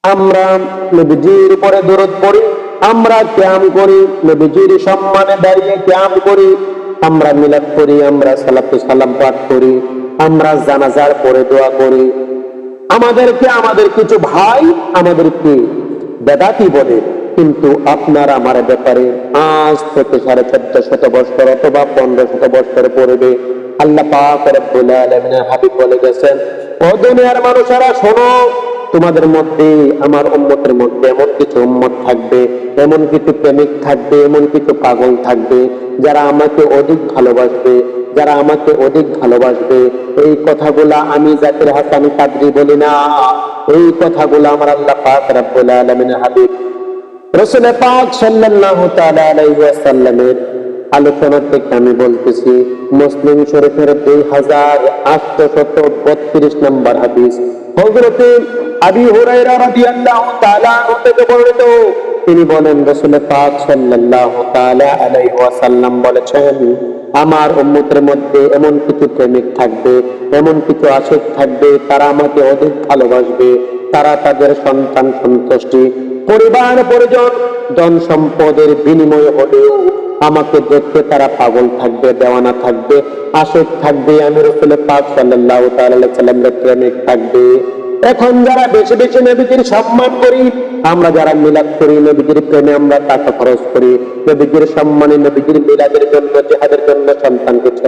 আমরা নবীজির উপরে দরুদ পড়ি, আমরা কিয়াম করি, নবীজির সম্মানে দাঁড়িয়ে কিয়াম করি, আমরা মিলাদ করি, আমরা সালাতু সালাম পাঠ করি, আমরা জানাজার পরে দোয়া করি। আমাদের কিছু ভাই আমাদেরকে বেদাতি বলে, কিন্তু আপনার আমার ব্যাপারে আজ থেকে 1450 বছর অথবা 1500 বছর পূর্বে আল্লাহ পাক রব্বুল আলামিনের হাবিব বলে গেছেন, ও দুনিয়ার মানুষেরা শোনো, তোমাদের মধ্যে আমার উম্মতের মধ্যে এমন কিছু উম্মত থাকবে, এমন কিছু প্রেমিক থাকবে, এমন কিছু পাগল থাকবে, যারা আমাকে অধিক ভালোবাসবে, যারা আমাকে অধিক ভালোবাসবে। এই কথাগুলা আমি জাকির হাসান কাদরি বলি না, এই কথাগুলো আমার আল্লাহ পাক রব্বুল আলামিনের হাবিব রাসূল পাক সাল্লাল্লাহু তাআলা আলাইহি ওয়াসাল্লামের আলোচনা থেকে আমি বলতেছি। মুসলিম শরীফের 2832 নম্বর হাদিস, হযরত আবু হুরায়রা রাদিয়াল্লাহু তাআলা আনহু থেকে বর্ণিত। তিনি বলেন, রাসূল পাক সাল্লাল্লাহু তাআলা আলাইহি ওয়াসাল্লাম বলেছেন, আমার উম্মতের মধ্যে এমন কিছু প্রেমিক থাকবে, এমন কিছু আশিক থাকবে, তারা আমাকে অধিক ভালোবাসবে, তারা তাদের সন্তান সন্তুষ্টি, পরিবার পরিজন, ধন সম্পদের বিনিময় হলেও আমাকে দেখতে তারা পাগল থাকবে, দেওয়ানা থাকবে, আশিক থাকবে, আমি রাসূল পাক সাল্লাল্লাহু তাআলা আলাইহি ওয়াসাল্লামের প্রেমিক থাকবে। এখন যারা বেশি বেশি নবীজির সম্মান করি, আমরা যারা মিলাদ করি, নবীজির প্রেমে আমরা টাকা খরচ করি, নবীজির সম্মানে, নবীজির মিলাদের জন্য, জিহাদের জন্য সন্তানকে